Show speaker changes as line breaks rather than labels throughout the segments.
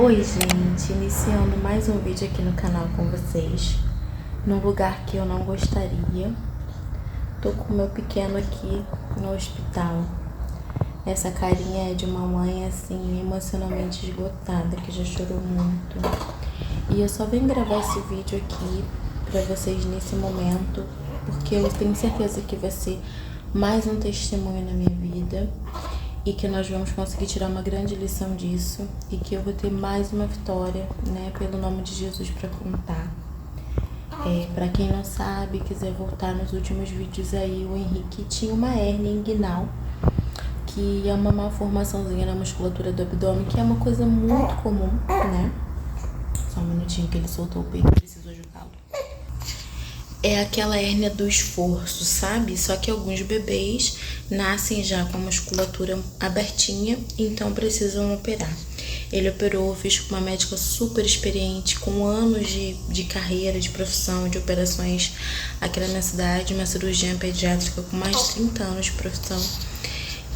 Oi gente, iniciando mais um vídeo aqui no canal com vocês, num lugar que eu não gostaria. Tô com o meu pequeno aqui no hospital. Essa carinha é de uma mãe assim, emocionalmente esgotada, que já chorou muito. E eu só vim gravar esse vídeo aqui pra vocês nesse momento, porque eu tenho certeza que vai ser mais um testemunho na minha vida. E que nós vamos conseguir tirar uma grande lição disso. E que eu vou ter mais uma vitória, né? Pelo nome de Jesus pra contar. Pra quem não sabe, quiser voltar nos últimos vídeos aí, o Henrique tinha uma hérnia inguinal, que é uma malformaçãozinha na musculatura do abdômen, que é uma coisa muito comum, né? Só um minutinho que ele soltou o peito, preciso ajudá-lo. É aquela hérnia do esforço, sabe? Só que alguns bebês nascem já com a musculatura abertinha, então precisam operar. Ele operou, fiz com uma médica super experiente, com anos de carreira, de profissão, de operações aqui na minha cidade, uma cirurgiã pediátrica com mais de 30 anos de profissão.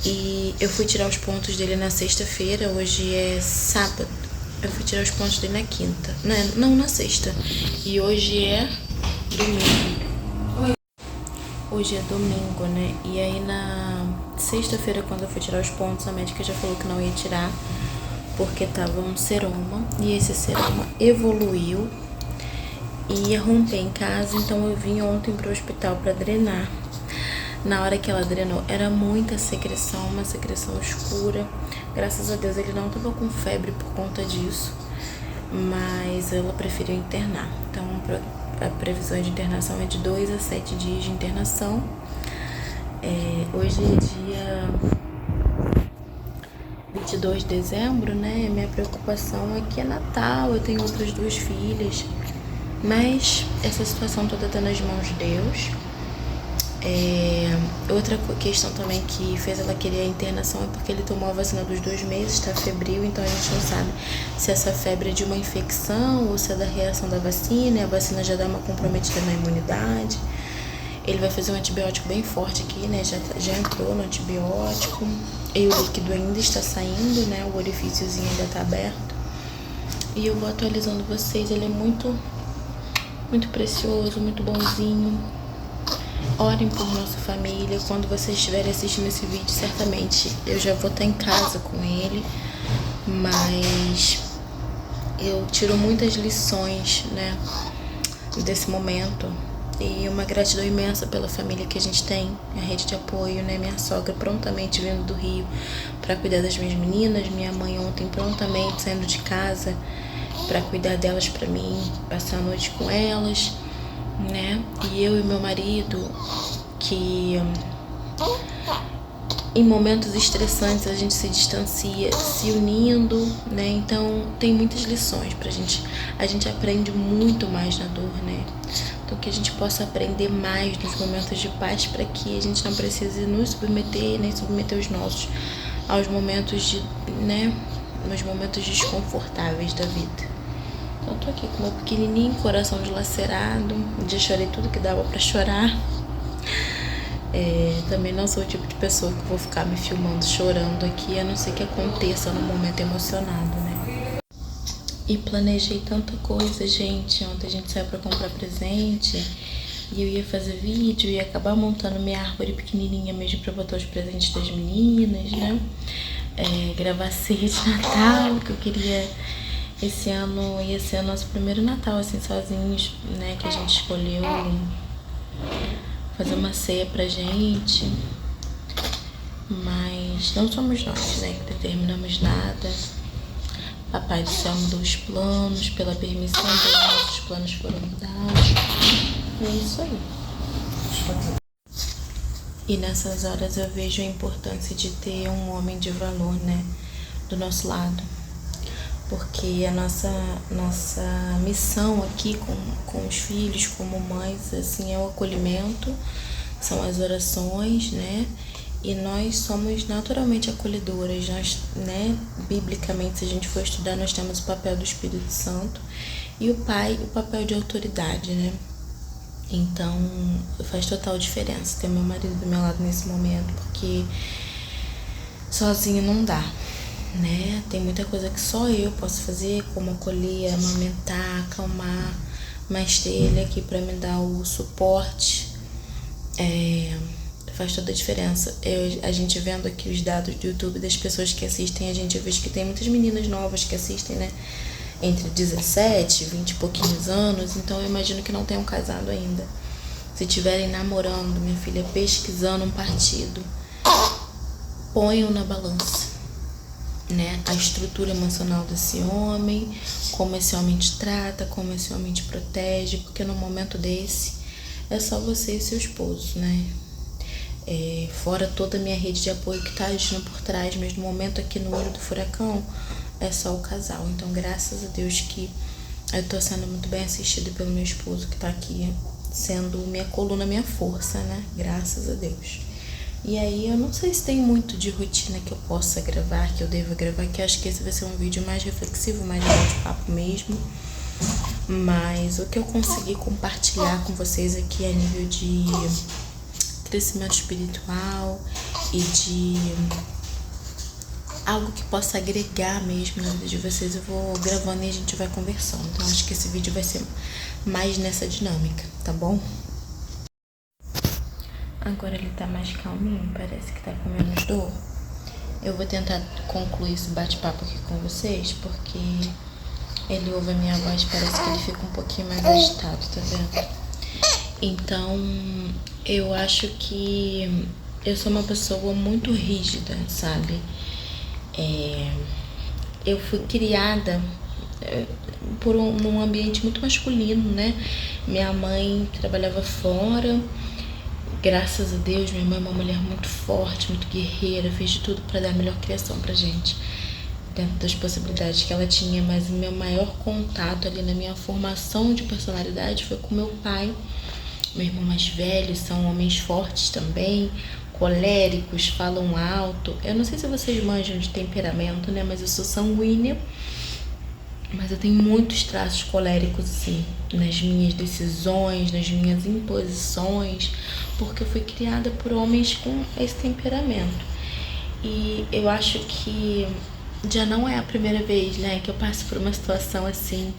E eu fui tirar os pontos dele na sexta-feira, hoje é sábado. Eu fui tirar os pontos dele na quinta, não, na sexta. E hoje é domingo. Hoje é domingo, né? E aí na sexta-feira, quando eu fui tirar os pontos, a médica já falou que não ia tirar, porque tava um seroma. E esse seroma evoluiu e ia romper em casa, então eu vim ontem pro hospital para drenar. Na hora que ela drenou, era muita secreção, uma secreção escura. Graças a Deus ele não tava com febre por conta disso, mas ela preferiu internar. Então a previsão de internação é de 2 a 7 dias de internação. Hoje é dia 22 de dezembro, né? Minha preocupação é que é Natal, eu tenho outras 2 filhas, mas essa situação toda tá nas mãos de Deus. Outra questão também que fez ela querer a internação é porque ele tomou a vacina dos 2 meses, tá febril, então a gente não sabe se essa febre é de uma infecção ou se é da reação da vacina, e a vacina já dá uma comprometida na imunidade. Ele vai fazer um antibiótico bem forte aqui, né, já entrou no antibiótico, e o líquido ainda está saindo, né, o orifíciozinho ainda tá aberto. E eu vou atualizando vocês, ele é muito, muito precioso, muito bonzinho. Orem por nossa família. Quando vocês estiverem assistindo esse vídeo, certamente eu já vou estar em casa com ele, mas eu tiro muitas lições, né, desse momento, e uma gratidão imensa pela família que a gente tem, a rede de apoio, né, minha sogra prontamente vindo do Rio para cuidar das minhas meninas, minha mãe ontem prontamente saindo de casa para cuidar delas para mim, passar a noite com elas, né? E eu e meu marido, que em momentos estressantes a gente se distancia, se unindo, né? Então tem muitas lições pra gente. A gente aprende muito mais na dor, né? Então que a gente possa aprender mais nos momentos de paz, para que a gente não precise nos submeter, nem submeter os nossos aos momentos de, né? Nos momentos desconfortáveis da vida. Então tô aqui com meu pequenininho, coração dilacerado. Já chorei tudo que dava pra chorar. Também não sou o tipo de pessoa que vou ficar me filmando chorando aqui, a não ser que aconteça no momento emocionado, né? E planejei tanta coisa, gente. Ontem a gente saiu pra comprar presente e eu ia fazer vídeo, ia acabar montando minha árvore pequenininha mesmo pra botar os presentes das meninas, né? Gravar ceia de Natal, que eu queria... Esse ano ia ser o nosso primeiro Natal, assim, sozinhos, né? Que a gente escolheu fazer uma ceia pra gente. Mas não somos nós, né, que determinamos nada. Papai do céu mudou os planos, pela permissão dele, nossos planos foram mudados. E é isso aí. E nessas horas eu vejo a importância de ter um homem de valor, né, do nosso lado. Porque a nossa missão aqui com os filhos, como mães, assim, é o acolhimento, são as orações, né? E nós somos naturalmente acolhedoras, nós, né? Biblicamente, se a gente for estudar, nós temos o papel do Espírito Santo e o pai, o papel de autoridade, né? Então, faz total diferença ter meu marido do meu lado nesse momento, porque sozinho não dá. né? Tem muita coisa que só eu posso fazer, como acolher, amamentar, acalmar, mas ter ele aqui pra me dar o suporte faz toda a diferença. A gente vendo aqui os dados do YouTube das pessoas que assistem, a gente vê que tem muitas meninas novas que assistem, né? Entre 17, 20 e pouquinhos anos, então eu imagino que não tenham casado ainda. Se estiverem namorando, minha filha, pesquisando um partido, ponham na balança, né? A estrutura emocional desse homem, como esse homem te trata, como esse homem te protege, porque no momento desse é só você e seu esposo, né? Fora toda a minha rede de apoio que tá agindo por trás, mas no momento aqui no olho do furacão é só o casal. Então, graças a Deus que eu tô sendo muito bem assistida pelo meu esposo, que tá aqui sendo minha coluna, minha força, né? Graças a Deus. E aí, eu não sei se tem muito de rotina que eu possa gravar, que eu devo gravar, que acho que esse vai ser um vídeo mais reflexivo, mais de bate-papo mesmo. Mas o que eu consegui compartilhar com vocês aqui a nível de crescimento espiritual e de algo que possa agregar mesmo na vida de vocês, eu vou gravando e a gente vai conversando. Então acho que esse vídeo vai ser mais nessa dinâmica, tá bom? Agora ele tá mais calminho, parece que tá com menos dor. Eu vou tentar concluir esse bate-papo aqui com vocês, porque ele ouve a minha voz, parece que ele fica um pouquinho mais agitado, tá vendo? Então, eu acho que eu sou uma pessoa muito rígida, sabe? Eu fui criada num ambiente muito masculino, né? Minha mãe trabalhava fora, graças a Deus, minha mãe é uma mulher muito forte, muito guerreira, fez de tudo para dar a melhor criação pra gente, dentro das possibilidades que ela tinha, mas o meu maior contato ali na minha formação de personalidade foi com meu pai. Meu irmão mais velho, são homens fortes também, coléricos, falam alto. Eu não sei se vocês manjam de temperamento, né? Mas eu sou sanguínea, mas eu tenho muitos traços coléricos, assim, nas minhas decisões, nas minhas imposições, porque eu fui criada por homens com esse temperamento. E eu acho que já não é a primeira vez, né, que eu passo por uma situação assim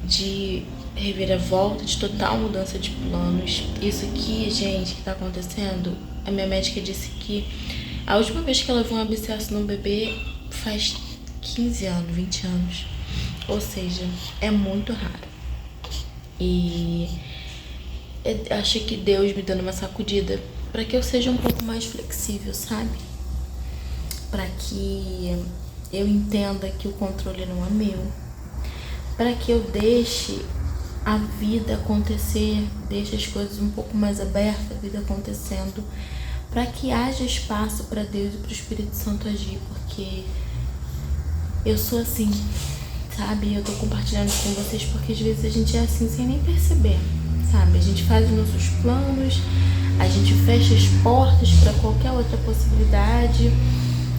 de reviravolta, de total mudança de planos. Isso aqui, gente, que tá acontecendo, a minha médica disse que a última vez que ela viu um abscesso num bebê faz 15 anos, 20 anos. Ou seja, é muito raro. E eu acho que Deus me dando uma sacudida para que eu seja um pouco mais flexível, sabe? Para que eu entenda que o controle não é meu, para que eu deixe a vida acontecer, deixe as coisas um pouco mais abertas, a vida acontecendo, para que haja espaço para Deus e para o Espírito Santo agir, porque eu sou assim, sabe? Eu tô compartilhando com vocês porque às vezes a gente é assim sem nem perceber, sabe? A gente faz os nossos planos, a gente fecha as portas para qualquer outra possibilidade,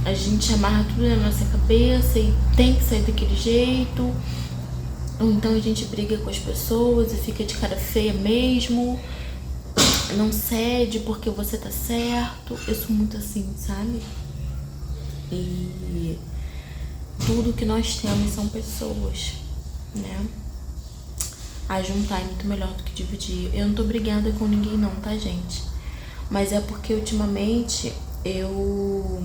a gente amarra tudo na nossa cabeça e tem que sair daquele jeito. Ou então a gente briga com as pessoas e fica de cara feia mesmo, não cede porque você tá certo. Eu sou muito assim, sabe? E tudo que nós temos são pessoas, né? A juntar é muito melhor do que dividir. Eu não tô brigada com ninguém não, tá, gente? Mas é porque ultimamente eu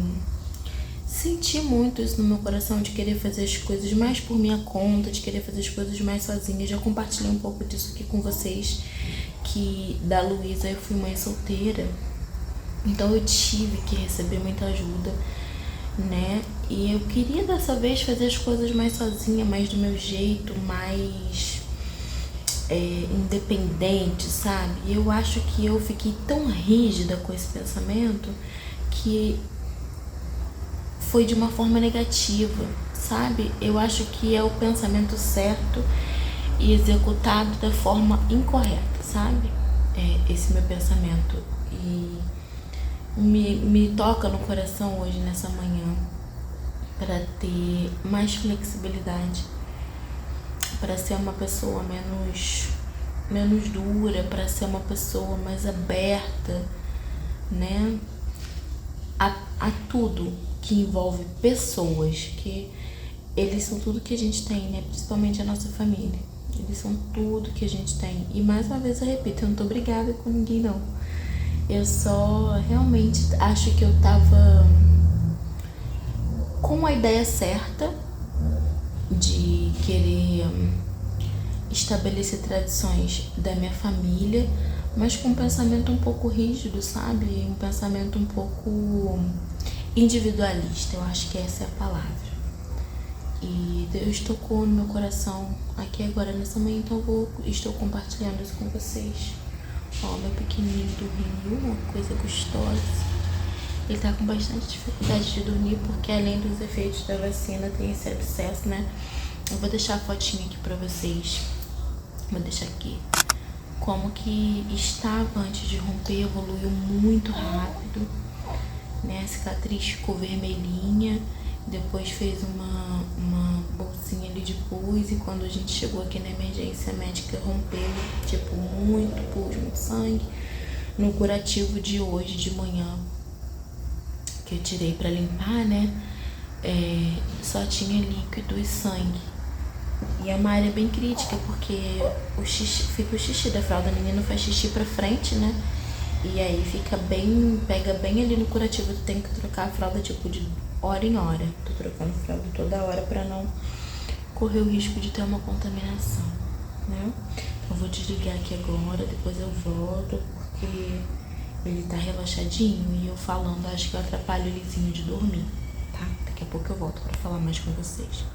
senti muito isso no meu coração, de querer fazer as coisas mais por minha conta, de querer fazer as coisas mais sozinha. Já compartilhei um pouco disso aqui com vocês, que da Luísa eu fui mãe solteira, então eu tive que receber muita ajuda, né? E eu queria dessa vez fazer as coisas mais sozinha, mais do meu jeito, mais independente, sabe? E eu acho que eu fiquei tão rígida com esse pensamento que foi de uma forma negativa, sabe? Eu acho que é o pensamento certo e executado da forma incorreta, sabe? Esse meu pensamento. E me toca no coração hoje, nessa manhã, para ter mais flexibilidade, para ser uma pessoa menos dura, para ser uma pessoa mais aberta, né? A tudo. que envolve pessoas, que eles são tudo que a gente tem, né? Principalmente a nossa família. Eles são tudo que a gente tem. E mais uma vez eu repito, eu não tô brigada com ninguém, não. Eu só realmente acho que eu tava com a ideia certa de querer estabelecer tradições da minha família, mas com um pensamento um pouco rígido, sabe? Um pensamento um pouco individualista, eu acho que essa é a palavra. E Deus tocou no meu coração aqui agora nessa manhã, então estou compartilhando isso com vocês. Ó, meu pequenininho dormiu, uma coisa gostosa. Ele tá com bastante dificuldade de dormir porque além dos efeitos da vacina tem esse abscesso, né? Eu vou deixar a fotinha aqui pra vocês. Vou deixar aqui. Como que estava antes de romper, evoluiu muito rápido, né? A cicatriz ficou vermelhinha. Depois fez uma bolsinha ali de pus e quando a gente chegou aqui na emergência a médica rompeu, tipo, muito pus, muito sangue. No curativo de hoje de manhã, que eu tirei pra limpar, né, só tinha líquido e sangue. E é uma área bem crítica porque fica o xixi da fralda, a menina faz xixi pra frente, né? E aí pega bem ali no curativo, tu tem que trocar a fralda tipo de hora em hora. Tô trocando fralda toda hora pra não correr o risco de ter uma contaminação, né? Eu vou desligar aqui agora, depois eu volto, porque ele tá relaxadinho e eu falando, acho que eu atrapalho o Lizinho de dormir, tá? Daqui a pouco eu volto pra falar mais com vocês.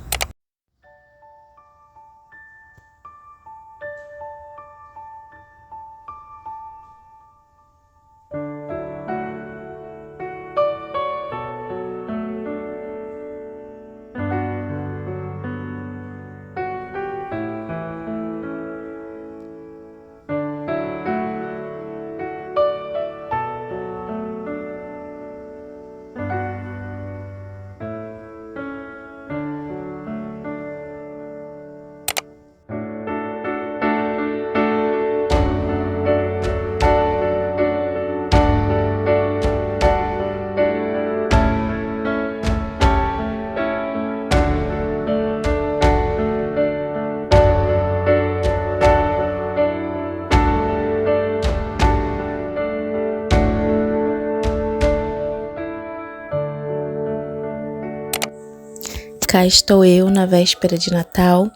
Cá estou eu na véspera de Natal.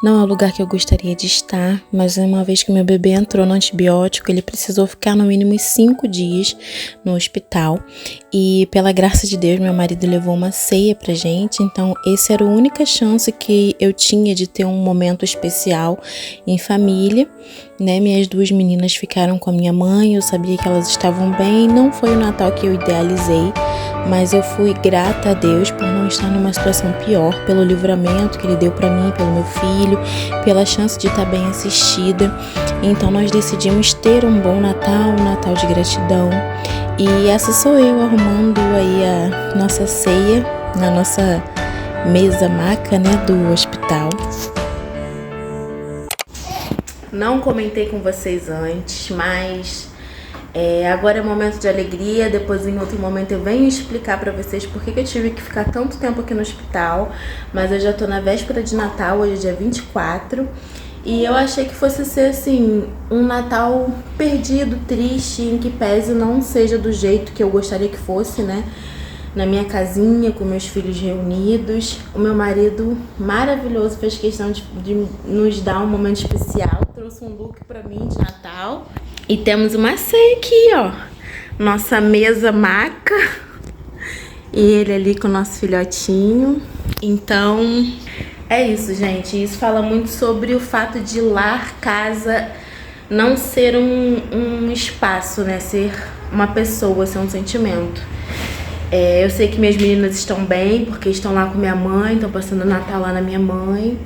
Não é o lugar que eu gostaria de estar, mas uma vez que meu bebê entrou no antibiótico, ele precisou ficar no mínimo 5 dias no hospital. E pela graça de Deus, meu marido levou uma ceia pra gente, então essa era a única chance que eu tinha de ter um momento especial em família, né? Minhas 2 meninas ficaram com a minha mãe, eu sabia que elas estavam bem. Não foi o Natal que eu idealizei, mas eu fui grata a Deus por não estar numa situação pior, pelo livramento que Ele deu pra mim, pelo meu filho, pela chance de estar bem assistida. Então nós decidimos ter um bom Natal, um Natal de gratidão. E essa sou eu arrumando aí a nossa ceia na nossa mesa maca, né, do hospital. Não comentei com vocês antes, mas agora é momento de alegria. Depois em outro momento eu venho explicar pra vocês por que eu tive que ficar tanto tempo aqui no hospital. Mas eu já tô na véspera de Natal, hoje é dia 24. E eu achei que fosse ser assim, um Natal perdido, triste, em que pese não seja do jeito que eu gostaria que fosse, né? Na minha casinha, com meus filhos reunidos. O meu marido maravilhoso fez questão de nos dar um momento especial. Trouxe um look pra mim de Natal. E temos uma ceia aqui, ó. Nossa mesa maca. E ele ali com o nosso filhotinho. Então, é isso, gente. Isso fala muito sobre o fato de lar, casa, não ser um espaço, né? Ser uma pessoa, ser um sentimento. Eu sei que minhas meninas estão bem, porque estão lá com minha mãe, estão passando o Natal lá na minha mãe.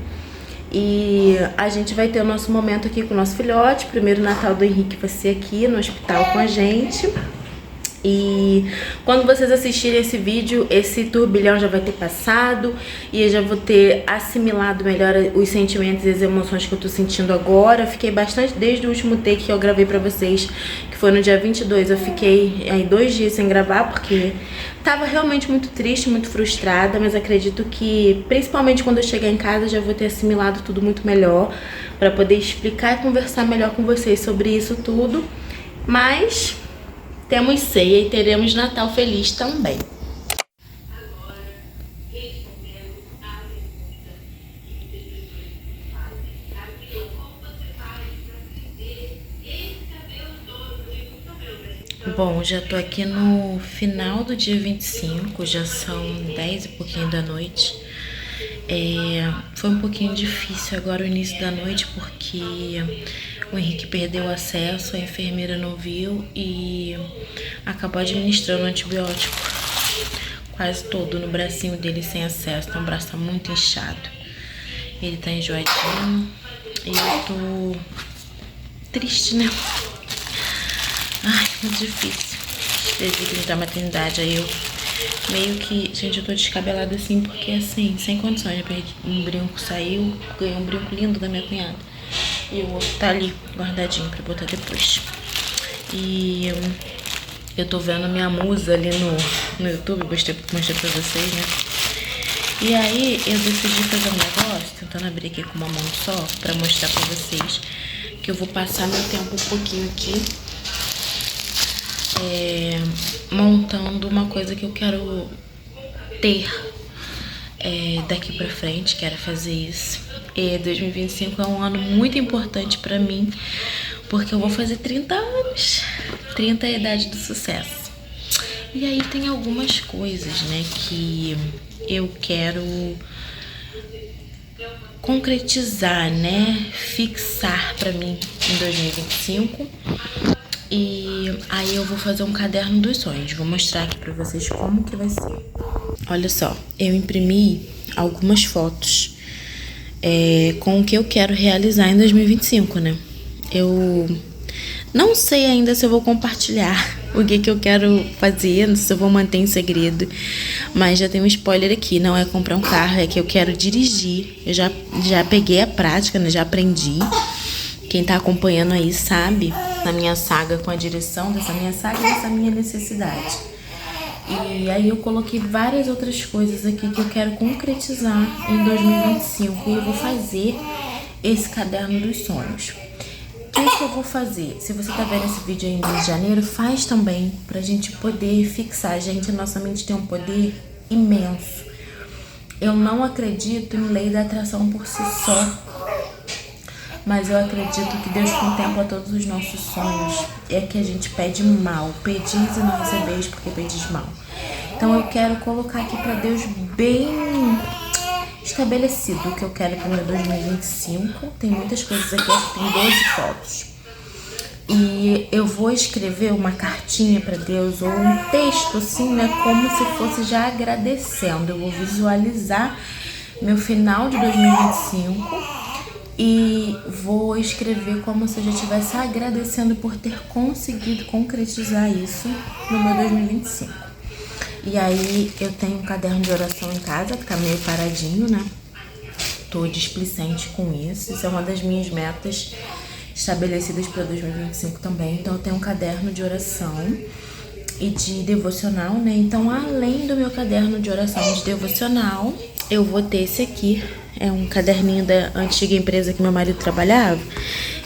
E a gente vai ter o nosso momento aqui com o nosso filhote. Primeiro Natal do Henrique vai ser aqui no hospital com a gente. E quando vocês assistirem esse vídeo, esse turbilhão já vai ter passado e eu já vou ter assimilado melhor os sentimentos e as emoções que eu tô sentindo agora. Eu fiquei bastante, desde o último take que eu gravei pra vocês, que foi no dia 22, eu fiquei aí 2 dias sem gravar porque tava realmente muito triste, muito frustrada, mas acredito que, principalmente quando eu chegar em casa, já vou ter assimilado tudo muito melhor pra poder explicar e conversar melhor com vocês sobre isso tudo. Mas temos ceia e teremos Natal feliz também. Bom, já tô aqui no final do dia 25, já são 10 e pouquinho da noite. Foi um pouquinho difícil agora o início da noite porque o Henrique perdeu o acesso, a enfermeira não viu e acabou administrando antibiótico quase todo no bracinho dele sem acesso, então o braço tá muito inchado. Ele tá enjoadinho e eu tô triste, né? Ai, muito difícil. Desde da maternidade, aí eu meio que... Gente, eu tô descabelada assim porque assim, sem condições. Eu perdi um brinco, saiu, ganhei um brinco lindo da minha cunhada. E o outro tá ali, guardadinho pra botar depois. E eu tô vendo minha musa ali no YouTube, mostrei pra vocês, né? E aí eu decidi fazer um negócio, tentando abrir aqui com uma mão só, pra mostrar pra vocês que eu vou passar meu tempo um pouquinho aqui montando uma coisa que eu quero ter daqui pra frente, quero fazer isso. 2025 é um ano muito importante pra mim, porque eu vou fazer 30 anos. 30 é a idade do sucesso. E aí tem algumas coisas, né, que eu quero concretizar, né, fixar pra mim em 2025. E aí eu vou fazer um caderno dos sonhos. Vou mostrar aqui pra vocês como que vai ser. Olha só, eu imprimi algumas fotos com o que eu quero realizar em 2025, né? Eu não sei ainda se eu vou compartilhar o que eu quero fazer, não sei se eu vou manter em segredo, mas já tem um spoiler aqui, não é comprar um carro, é que eu quero dirigir. Eu já peguei a prática, né? Já aprendi. Quem tá acompanhando aí sabe, na minha saga com a direção dessa minha saga e dessa minha necessidade. E aí eu coloquei várias outras coisas aqui que eu quero concretizar em 2025. E eu vou fazer esse caderno dos sonhos. O que eu vou fazer? Se você tá vendo esse vídeo aí em janeiro, faz também pra gente poder fixar. Gente, a nossa mente tem um poder imenso. Eu não acredito em lei da atração por si só, mas eu acredito que Deus contempla todos os nossos sonhos. É que a gente pede mal. Pedis e não recebeis porque pedis mal. Então eu quero colocar aqui pra Deus bem estabelecido o que eu quero para o meu 2025. Tem muitas coisas aqui, acho que tem 12 fotos. E eu vou escrever uma cartinha para Deus ou um texto assim, né, como se fosse já agradecendo. Eu vou visualizar meu final de 2025 e vou escrever como se eu já estivesse agradecendo por ter conseguido concretizar isso no meu 2025. E aí eu tenho um caderno de oração em casa, que tá meio paradinho, né? Tô displicente com isso. Isso é uma das minhas metas estabelecidas para 2025 também. Então eu tenho um caderno de oração e de devocional, né? Então, além do meu caderno de oração e de devocional, eu vou ter esse aqui. É um caderninho da antiga empresa que meu marido trabalhava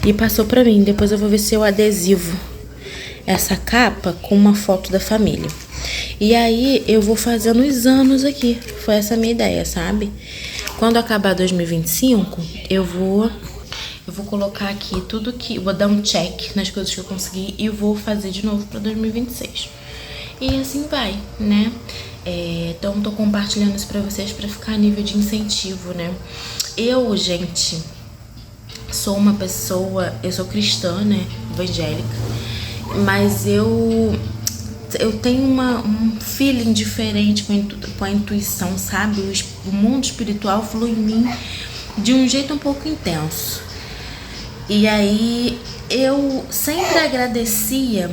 e passou pra mim. Depois eu vou ver se eu adesivo essa capa com uma foto da família. E aí eu vou fazendo os anos aqui. Foi essa a minha ideia, sabe? Quando acabar 2025, eu vou colocar aqui tudo que... Vou dar um check nas coisas que eu consegui e vou fazer de novo pra 2026. E assim vai, né? Então tô compartilhando isso pra vocês pra ficar a nível de incentivo, né? Eu, gente, sou uma pessoa... Eu sou cristã, né? Evangélica. Mas eu tenho um feeling diferente com a intuição, sabe? O mundo espiritual flui em mim de um jeito um pouco intenso. E aí eu sempre agradecia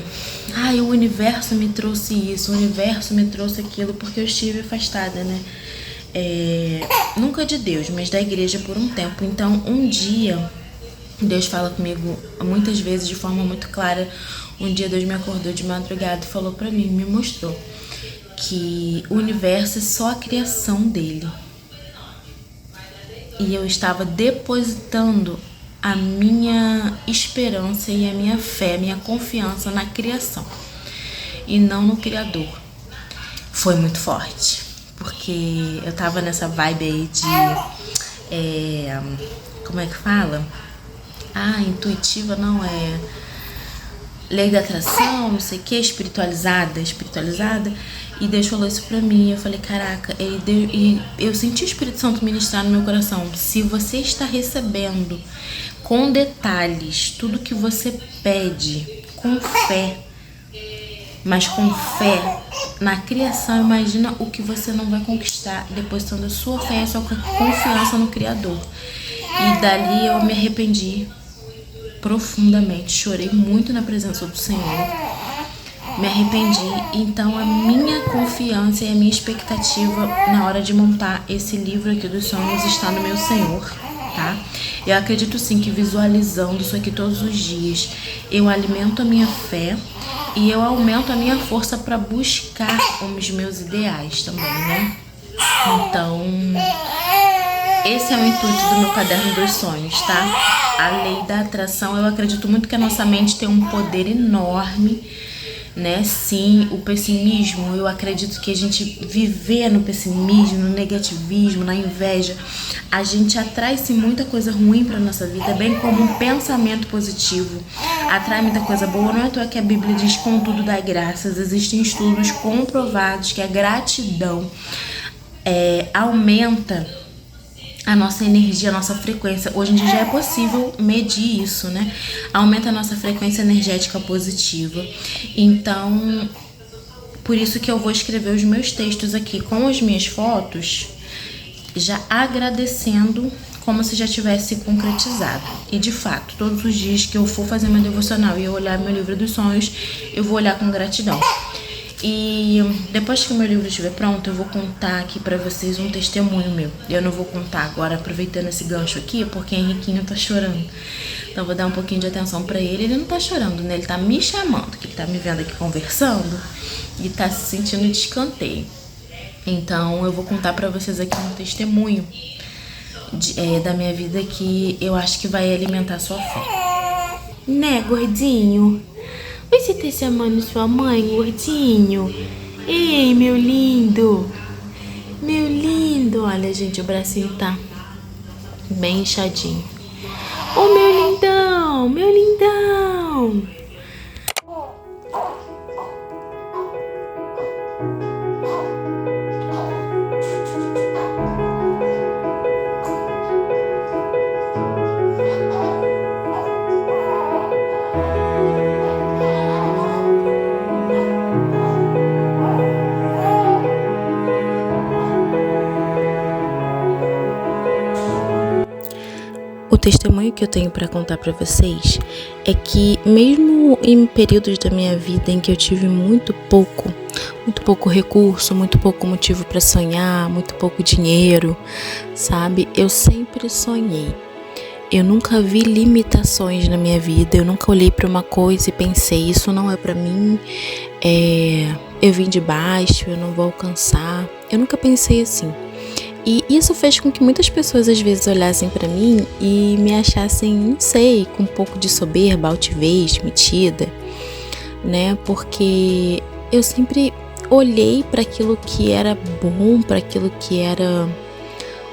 o universo me trouxe isso, o universo me trouxe aquilo, porque eu estive afastada, né? Nunca de Deus, mas da igreja por um tempo. Então, um dia, Deus fala comigo muitas vezes de forma muito clara. Um dia Deus me acordou de madrugada e falou pra mim, me mostrou que o universo é só a criação dele. E eu estava depositando a minha esperança e a minha fé, a minha confiança na criação e não no Criador. Foi muito forte, porque eu tava nessa vibe aí de... como é que fala? Intuitiva não, lei da atração, não sei o que, espiritualizada, e Deus falou isso pra mim, eu falei, caraca, e eu senti o Espírito Santo ministrar no meu coração, se você está recebendo com detalhes tudo que você pede, com fé, mas com fé na criação, imagina o que você não vai conquistar depositando a sua fé e a sua confiança no Criador. E dali eu me arrependi profundamente, chorei muito na presença do Senhor, me arrependi. Então a minha confiança e a minha expectativa na hora de montar esse livro aqui dos sonhos está no meu Senhor, tá? Eu acredito sim que visualizando isso aqui todos os dias, eu alimento a minha fé e eu aumento a minha força para buscar os meus ideais também, né? Então, esse é o intuito do meu caderno dos sonhos, tá? A lei da atração, eu acredito muito que a nossa mente tem um poder enorme, né? Sim, o pessimismo, eu acredito que a gente viver no pessimismo, no negativismo, na inveja, a gente atrai sim muita coisa ruim para nossa vida, bem como um pensamento positivo atrai muita coisa boa. Não é à toa que a Bíblia diz, contudo dai graças. Existem estudos comprovados que a gratidão aumenta a nossa energia, a nossa frequência. Hoje em dia já é possível medir isso, né? Aumenta a nossa frequência energética positiva. Então, por isso que eu vou escrever os meus textos aqui com as minhas fotos, já agradecendo como se já tivesse concretizado. E de fato, todos os dias que eu for fazer meu devocional e eu olhar meu livro dos sonhos, eu vou olhar com gratidão. E depois que o meu livro estiver pronto, eu vou contar aqui pra vocês um testemunho meu. Eu não vou contar agora, aproveitando esse gancho aqui, porque Henriquinho tá chorando. Então eu vou dar um pouquinho de atenção pra ele. Ele não tá chorando, né? Ele tá me chamando, que ele tá me vendo aqui conversando e tá se sentindo de escanteio. Então eu vou contar pra vocês aqui um testemunho da minha vida que eu acho que vai alimentar sua fé. Né, gordinho? Você tá chamando sua mãe, gordinho? Ei, meu lindo. Meu lindo. Olha, gente, o bracinho tá bem inchadinho. Oh, meu lindão. Meu lindão. O testemunho que eu tenho para contar para vocês é que mesmo em períodos da minha vida em que eu tive muito pouco recurso, muito pouco motivo para sonhar, muito pouco dinheiro, sabe? Eu sempre sonhei. Eu nunca vi limitações na minha vida, eu nunca olhei para uma coisa e pensei, isso não é para mim, eu vim de baixo, eu não vou alcançar. Eu nunca pensei assim. E isso fez com que muitas pessoas às vezes olhassem pra mim e me achassem, não sei, com um pouco de soberba, altivez, metida, né? Porque eu sempre olhei para aquilo que era bom, para aquilo que era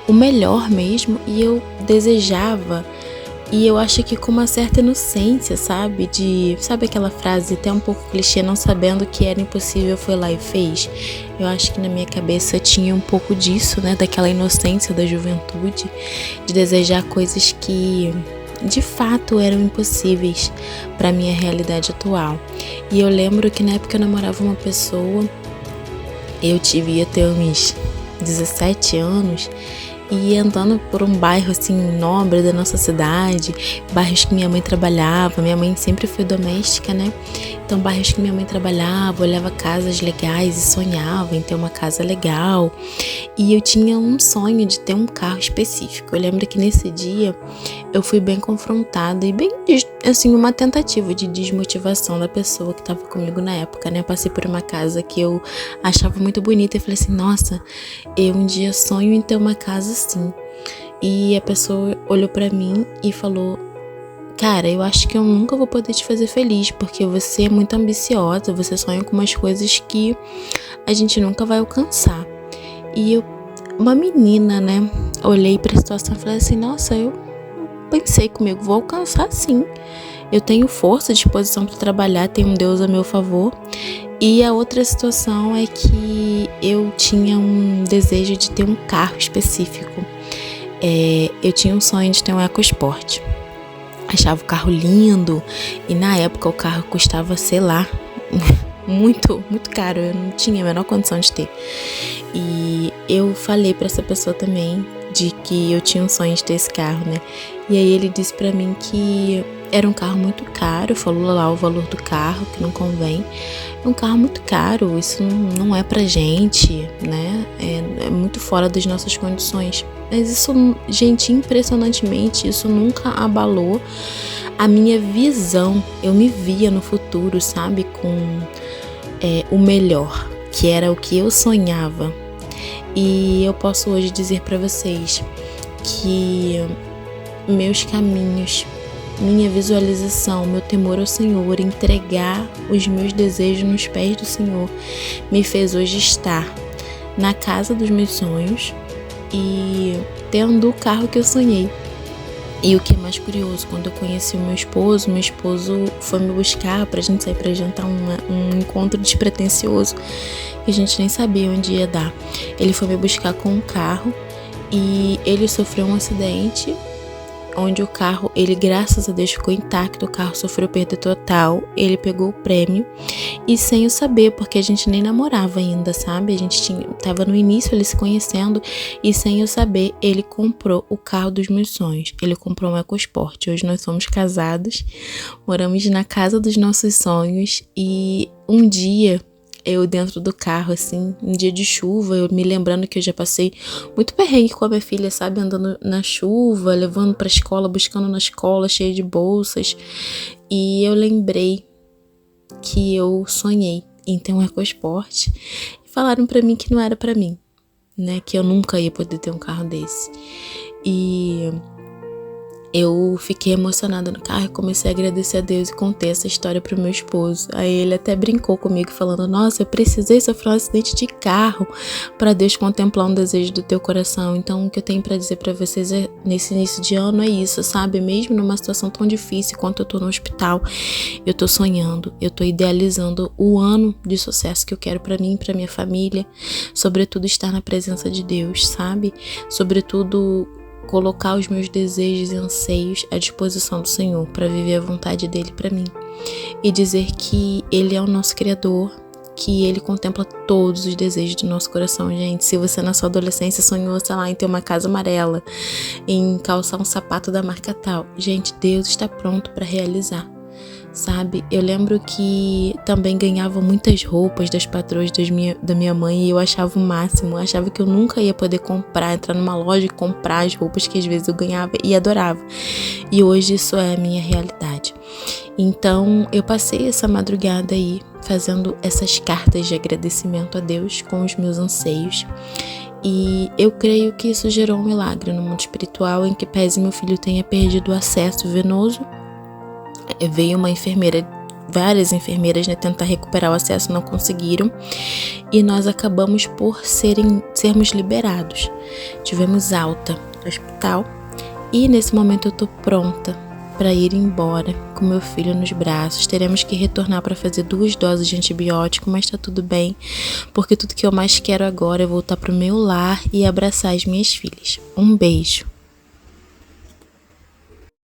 o melhor mesmo, e eu desejava. E eu acho que com uma certa inocência, sabe? Sabe aquela frase até um pouco clichê, não sabendo que era impossível, foi lá e fez? Eu acho que na minha cabeça tinha um pouco disso, né? Daquela inocência da juventude, de desejar coisas que de fato eram impossíveis para minha realidade atual. E eu lembro que na época eu namorava uma pessoa, eu devia ter uns 17 anos, e andando por um bairro assim nobre da nossa cidade, bairros que minha mãe trabalhava, minha mãe sempre foi doméstica, né? Então, bairros que minha mãe trabalhava, olhava casas legais e sonhava em ter uma casa legal. E eu tinha um sonho de ter um carro específico. Eu lembro que nesse dia eu fui bem confrontada e bem, assim, uma tentativa de desmotivação da pessoa que estava comigo na época, né? Eu passei por uma casa que eu achava muito bonita e falei assim, nossa, eu um dia sonho em ter uma casa assim. E a pessoa olhou pra mim e falou, cara, eu acho que eu nunca vou poder te fazer feliz, porque você é muito ambiciosa, você sonha com umas coisas que a gente nunca vai alcançar. E eu, uma menina, né, olhei pra situação e falei assim, nossa, eu pensei comigo, vou alcançar sim. Eu tenho força, disposição para trabalhar, tenho um Deus a meu favor. E a outra situação é que eu tinha um desejo de ter um carro específico. Eu tinha um sonho de ter um EcoSport. Achava o carro lindo e na época o carro custava, sei lá, muito, muito caro. Eu não tinha a menor condição de ter. E eu falei pra essa pessoa também de que eu tinha um sonho de ter esse carro, né? E aí ele disse pra mim que era um carro muito caro, falou lá o valor do carro, que não convém. É um carro muito caro, isso não é pra gente, né? É muito fora das nossas condições. Mas isso, gente, impressionantemente, isso nunca abalou a minha visão. Eu me via no futuro, sabe? Com o melhor, que era o que eu sonhava. E eu posso hoje dizer pra vocês que meus caminhos, minha visualização, meu temor ao Senhor, entregar os meus desejos nos pés do Senhor, me fez hoje estar na casa dos meus sonhos e tendo o carro que eu sonhei. E o que é mais curioso, quando eu conheci o meu esposo foi me buscar pra gente sair pra jantar, um encontro despretensioso que a gente nem sabia onde ia dar. Ele foi me buscar com um carro e ele sofreu um acidente onde o carro, ele graças a Deus ficou intacto, o carro sofreu perda total, ele pegou o prêmio e sem eu saber, porque a gente nem namorava ainda, sabe? A gente tava no início ali se conhecendo e sem eu saber, ele comprou o carro dos meus sonhos, ele comprou um EcoSport. Hoje nós somos casados, moramos na casa dos nossos sonhos e um dia eu dentro do carro, assim, um dia de chuva, eu me lembrando que eu já passei muito perrengue com a minha filha, sabe? Andando na chuva, levando pra escola, buscando na escola, cheia de bolsas. E eu lembrei que eu sonhei em ter um EcoSport. E falaram pra mim que não era pra mim, né? Que eu nunca ia poder ter um carro desse. E eu fiquei emocionada no carro e comecei a agradecer a Deus e contei essa história pro meu esposo. Aí ele até brincou comigo falando, nossa, eu precisei sofrer um acidente de carro para Deus contemplar um desejo do teu coração. Então o que eu tenho para dizer para vocês nesse início de ano é isso, sabe? Mesmo numa situação tão difícil quanto eu tô no hospital, eu tô sonhando, eu tô idealizando o ano de sucesso que eu quero para mim e pra minha família, sobretudo estar na presença de Deus, sabe? Sobretudo colocar os meus desejos e anseios à disposição do Senhor para viver a vontade dele para mim e dizer que ele é o nosso Criador, que ele contempla todos os desejos do nosso coração, gente. Se você na sua adolescência sonhou, sei lá, em ter uma casa amarela, em calçar um sapato da marca tal, gente, Deus está pronto para realizar, sabe? Eu lembro que também ganhava muitas roupas das patroas da minha mãe e eu achava o máximo, eu achava que eu nunca ia poder comprar, entrar numa loja e comprar as roupas que às vezes eu ganhava e adorava. E hoje isso é a minha realidade. Então eu passei essa madrugada aí fazendo essas cartas de agradecimento a Deus com os meus anseios. E eu creio que isso gerou um milagre no mundo espiritual, em que pese meu filho tenha perdido o acesso venoso. Veio uma enfermeira, várias enfermeiras, né, tentar recuperar o acesso, não conseguiram. E nós acabamos por sermos liberados. Tivemos alta do hospital. E nesse momento eu tô pronta para ir embora com meu filho nos braços. Teremos que retornar para fazer 2 doses de antibiótico, mas tá tudo bem. Porque tudo que eu mais quero agora é voltar pro meu lar e abraçar as minhas filhas. Um beijo.